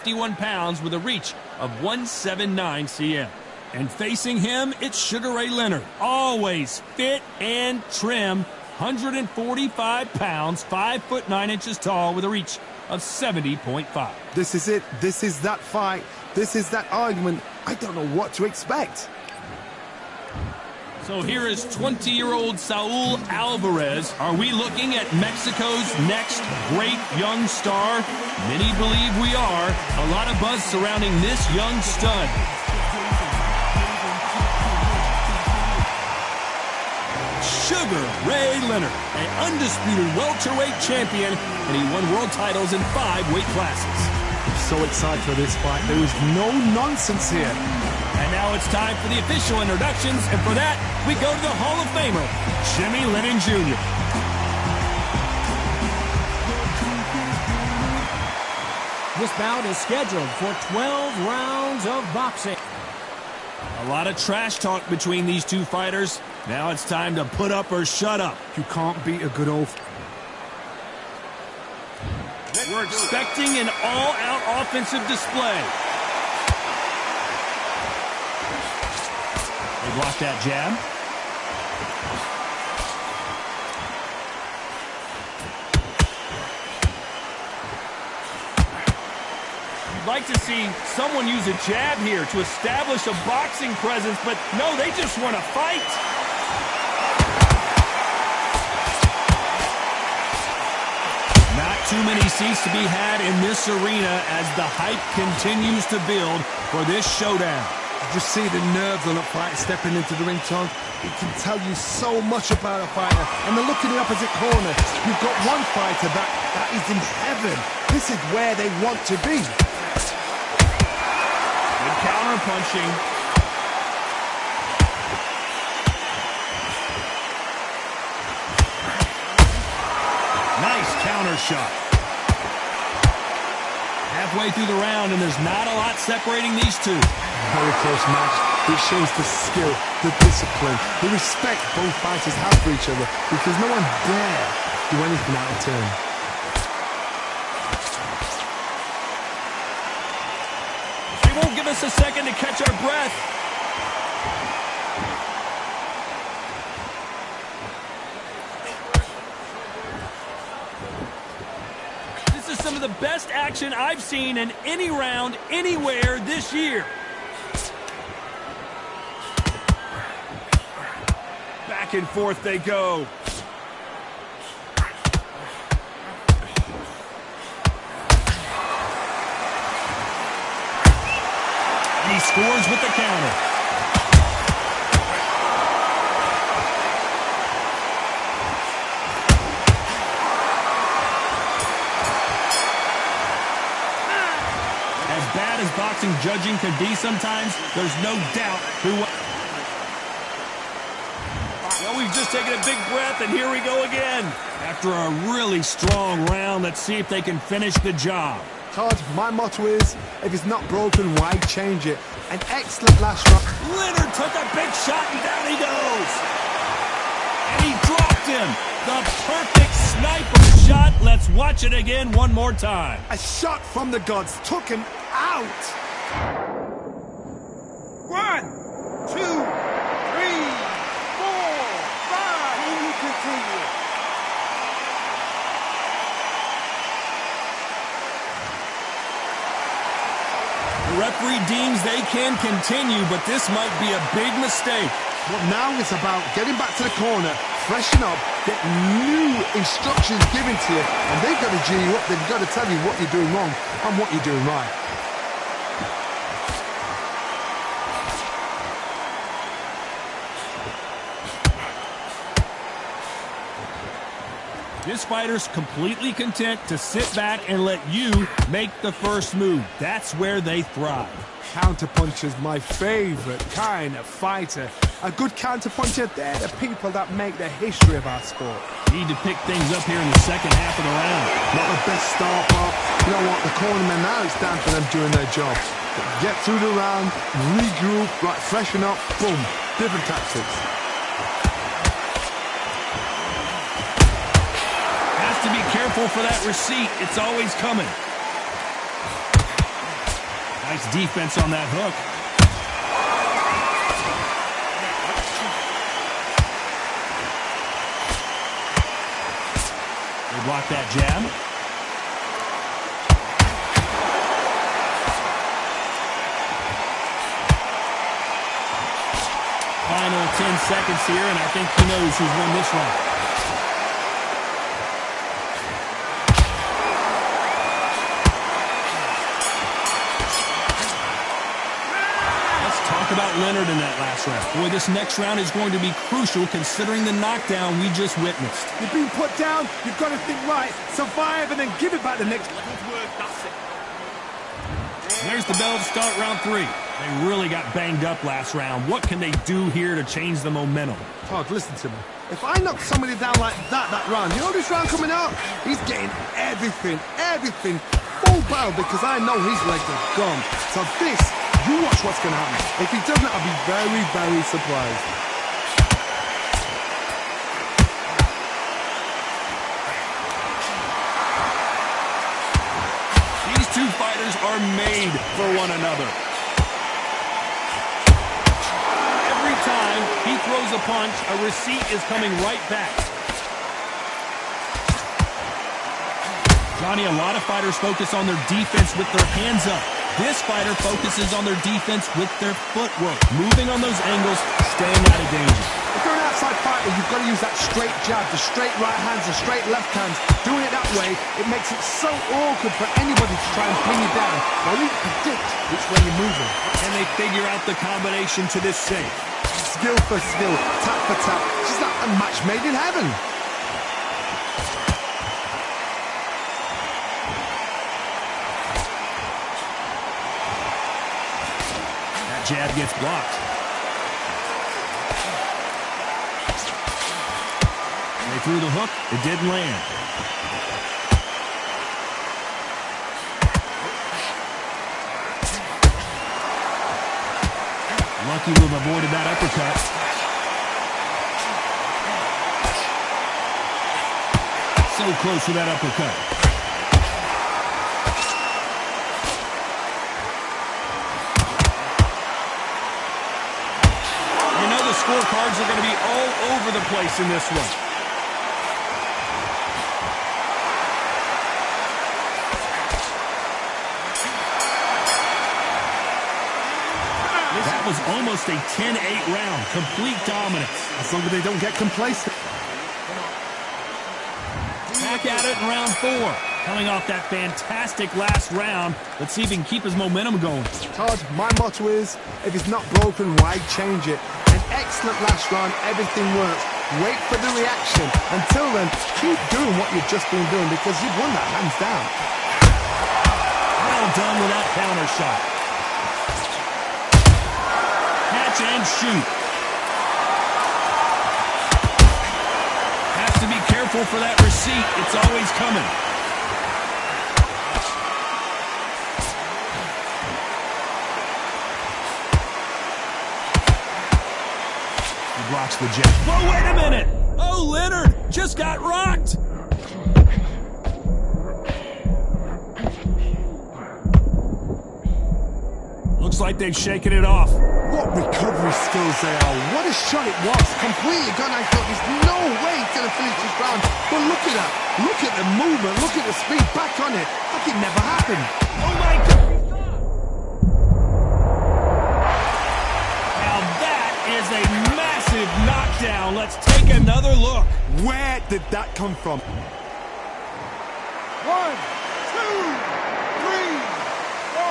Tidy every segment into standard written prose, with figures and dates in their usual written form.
151 pounds with a reach of 179 cm. And facing him, it's Sugar Ray Leonard. Always fit and trim. 145 pounds, 5 foot 9 inches tall with a reach of 70.5. This is it. This is that fight. This is that argument. I don't know what to expect. So here is 20-year-old Saul Alvarez. Are we looking at Mexico's next great young star? Many believe we are. A lot of buzz surrounding this young stud. Sugar Ray Leonard, an undisputed welterweight champion, and he won world titles in 5 weight classes. I'm so excited for this fight. There is no nonsense here. And now it's time for the official introductions, and for that, we go to the Hall of Famer, Jimmy Lennon Jr. This bout is scheduled for 12 rounds of boxing. A lot of trash talk between these two fighters. Now it's time to put up or shut up. You can't beat a good old... We're expecting an all-out offensive display. They block that jab. You'd like to see someone use a jab here to establish a boxing presence, but no, they just want to fight. Not too many seats to be had in this arena as the hype continues to build for this showdown. Just see the nerves on a fight stepping into the ring, Tom. It can tell you so much about a fighter. And the look in the opposite corner, you've got one fighter that is in heaven. This is where they want to be. Good counter punching. Nice counter shot. Halfway through the round, and there's not a lot separating these two. Very close match. It shows the skill, the discipline, the respect both fighters have for each other, because no one dare do anything out of turn. They won't give us a second to catch our breath. This is some of the best action I've seen in any round, anywhere this year. Back and forth they go. He scores with the counter. As bad as boxing judging can be sometimes, there's no doubt who won. Well, we've just taken a big breath, and here we go again. After a really strong round, let's see if they can finish the job. Todd, my motto is, if it's not broken, why change it? An excellent last round. Leonard took a big shot, and down he goes. And he dropped him. The perfect sniper shot. Let's watch it again one more time. A shot from the gods took him out. 1, 2, 3, 4, 5. And you continue. The referee deems they can continue, but this might be a big mistake. But now it's about getting back to the corner, freshen up, get new instructions given to you, and they've got to G you up. They've got to tell you what you're doing wrong and what you're doing right. This fighter's completely content to sit back and let you make the first move. That's where they thrive. Counterpuncher's my favorite kind of fighter. A good counterpuncher, they're the people that make the history of our sport. Need to pick things up here in the second half of the round. Not the best start, Bob. You know what, the cornermen now, it's down for them doing their job. Get through the round, regroup, right, freshen up, boom, different tactics. Has to be careful for that receipt. It's always coming. Nice defense on that hook. They block that jab. Final 10 seconds here, and I think he knows who's won this round. Let's talk about Leonard in that last round. Boy, this next round is going to be crucial considering the knockdown we just witnessed. You've been put down, you've got to think right, survive, and then give it back the next. There's the bell to start round 3. They really got banged up last round. What can they do here to change the momentum? Todd, listen to me. If I knock somebody down like that round, you know this round coming up? He's getting everything, full barrel, because I know his legs are gone. So this, you watch what's going to happen. If he doesn't, I'll be very, very surprised. These two fighters are made for one another. Every time he throws a punch, a receipt is coming right back. Johnny, a lot of fighters focus on their defense with their hands up. This fighter focuses on their defense with their footwork, moving on those angles, staying out of danger. If you're an outside fighter, you've got to use that straight jab, the straight right hands, the straight left hands. Doing it that way, it makes it so awkward for anybody to try and pin you down. Or you predict which way you're moving. And they figure out the combination to this save. Skill for skill, tap for tap. Just like a match made in heaven. That jab gets blocked. They threw the hook. It didn't land. Lucky to have avoided that uppercut. So close to that uppercut. You know the scorecards are going to be all over the place in this one. That was almost a 10-8 round. Complete dominance. As long as they don't get complacent. Back at it in round 4. Coming off that fantastic last round. Let's see if he can keep his momentum going. Todd, my motto is, if it's not broken, why change it? An excellent last round. Everything works. Wait for the reaction. Until then, keep doing what you've just been doing because you've won that hands down. Well done with that counter shot. Catch and shoot. Has to be careful for that receipt. It's always coming. He blocks the jab. Whoa, wait a minute. Oh, Leonard just got rocked. Looks like they've shaken it off. What recovery skills they are. What a shot it was. Completely gone. I thought there's no way he's going to finish this round. But look at that. Look at the movement. Look at the speed. Back on it. Like it never happened. Oh, my God. Now that is a massive knockdown. Let's take another look. Where did that come from? 1, 2, 3, 4,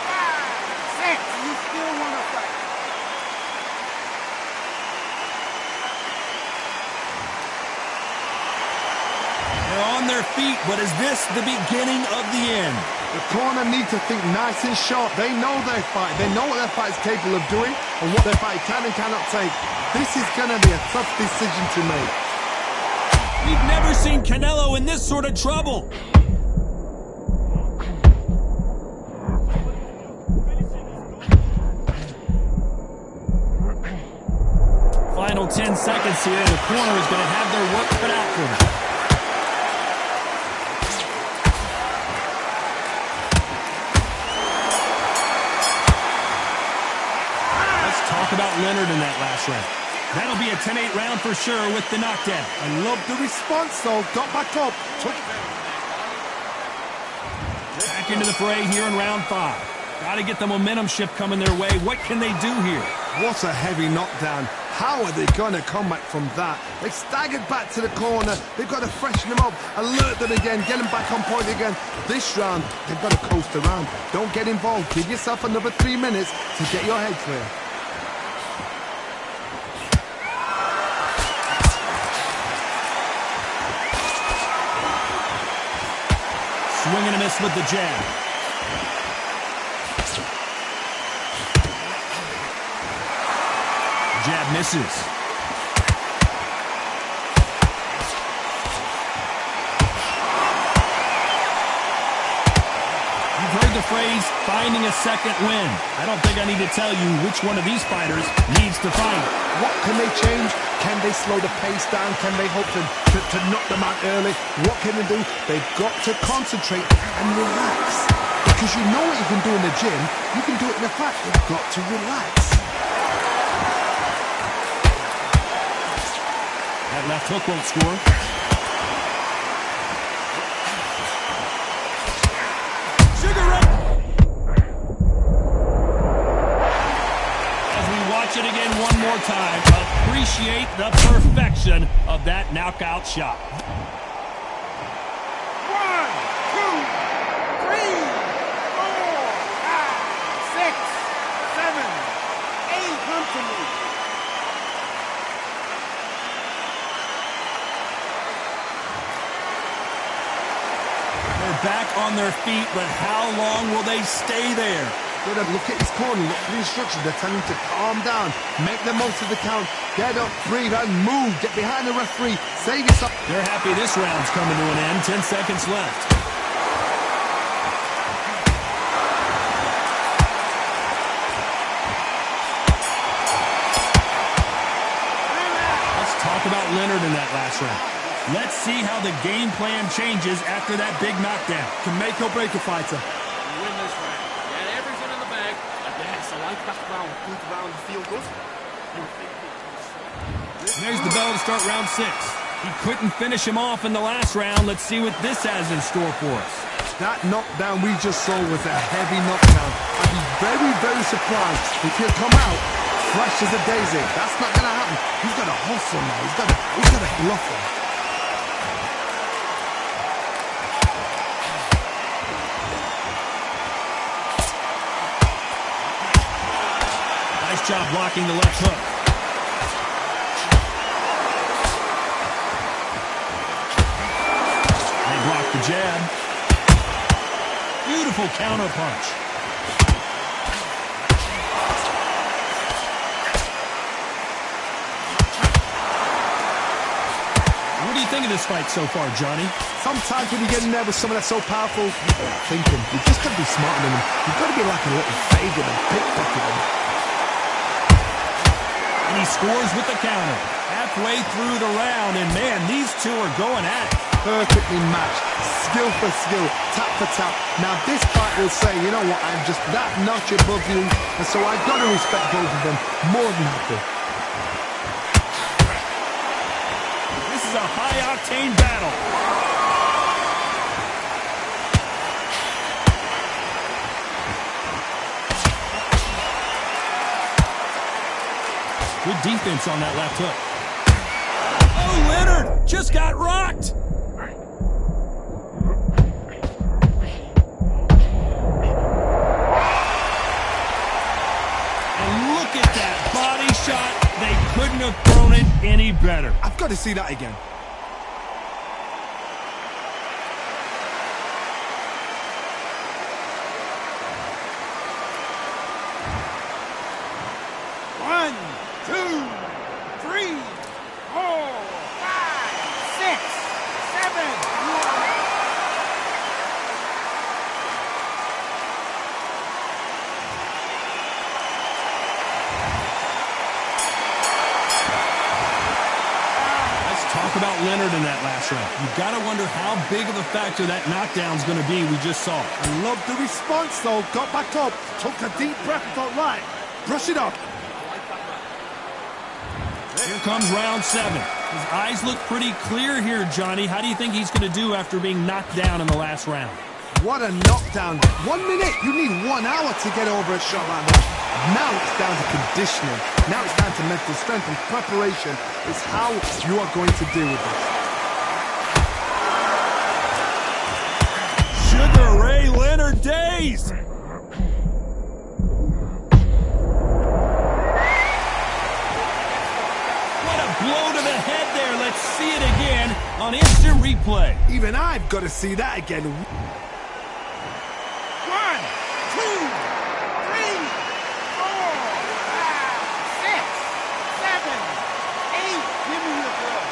5, 6. You still want to fight? They're on their feet, but is this the beginning of the end? The corner need to think nice and sharp. They know their fight. They know what their fight is capable of doing and what their fight can and cannot take. This is going to be a tough decision to make. We've never seen Canelo in this sort of trouble. Final 10 seconds here. The corner is going to have their work cut out for them. Leonard in that last round. That'll be a 10-8 round for sure with the knockdown. I love the response, though. Got back up. Back into the fray here in round 5. Got to get the momentum shift coming their way. What can they do here? What a heavy knockdown. How are they going to come back from that? They staggered back to the corner. They've got to freshen them up, alert them again, get them back on point again. This round, they've got to coast around. Don't get involved. Give yourself another 3 minutes to get your head clear. Swing and a miss with the jab. Jab misses. You've heard the phrase, finding a second win. I don't think I need to tell you which one of these fighters needs to find it. What can they change? Can they slow the pace down? Can they hope to knock them out early? What can they do? They've got to concentrate and relax. Because you know what you can do in the gym, you can do it in the fight. You've got to relax. That left hook won't score. Sugar Ray! As we watch it again one more time, appreciate the perfection of that knockout shot. 1, 2, 3, 4, 5, 6, 7, 8. Come to me. Back on their feet, but how long will they stay there? Good, look at his corner, look at the instructions. They're telling him to calm down, make the most of the count, get up, breathe, and move. Get behind the referee, save yourself. They're happy this round's coming to an end. 10 seconds left. Let's talk about Leonard in that last round. Let's see how the game plan changes after that big knockdown. Can make or break a fighter. Win this round. Get everything in the bag. Yes, I like that round. Good round. Feel good. There's the bell to start round 6. He couldn't finish him off in the last round. Let's see what this has in store for us. That knockdown we just saw was a heavy knockdown. I'd be very, very surprised if he'll come out fresh as a daisy. That's not going to happen. He's got to hustle now. He's got to bluff him. Nice job blocking the left hook. They blocked the jab. Beautiful counter punch. What do you think of this fight so far, Johnny? Sometimes when you get in there with someone that's so powerful, thinking, you've just got to be smarter than him. You've got to be like a little favour and pickpocket him. And he scores with the counter. Halfway through the round, and man, these two are going at it. Perfectly matched, skill for skill, tap for tap. Now this fight will say, you know what, I'm just that notch above you, and so I've got to respect both of them more than happy. This is a high-octane battle. Good defense on that left hook. Oh, Leonard just got rocked. And look at that body shot. They couldn't have thrown it any better. I've got to see that again. About Leonard in that last round. You've got to wonder how big of a factor that knockdown's going to be we just saw. I love the response, though. Got back up, took a deep breath and thought, right, brush it up. Here comes round 7. His eyes look pretty clear here, Johnny. How do you think he's going to do after being knocked down in the last round? What a knockdown. 1 minute. You need 1 hour to get over a shot like that. Now it's down to conditioning. Now it's down to mental strength and preparation. It's how you are going to deal with this. Sugar Ray Leonard days! What a blow to the head there. Let's see it again on instant replay. Even I've got to see that again. 1, 2, 3, 4, 5, 6, 7, 8. Give me your ball.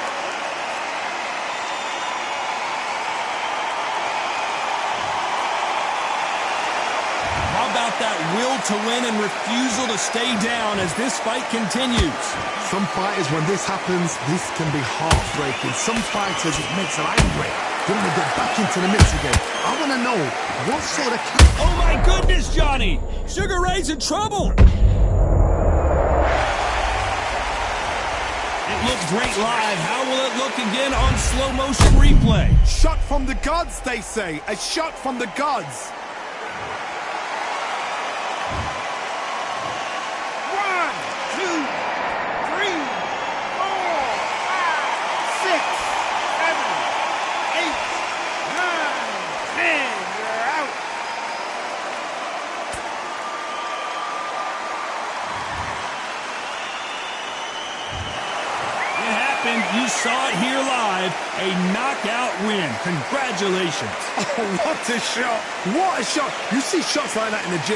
How about that will to win and refusal to stay down as this fight continues? Some fighters, when this happens, this can be heartbreaking. Some fighters, it makes them angry. They want to get back into the mix again. I want to know what sort of... Oh my goodness, Johnny! Sugar Ray's in trouble! It looked great live. How will it look again on slow motion replay? Shot from the gods, they say. A shot from the gods. 1, 2, 3, 4, 5, 6, 7, 8, 9, 10. You're out. It happened. You saw it here live. A knockout win. Congratulations. Oh, what a shot. What a shot. You see shots like that in the gym.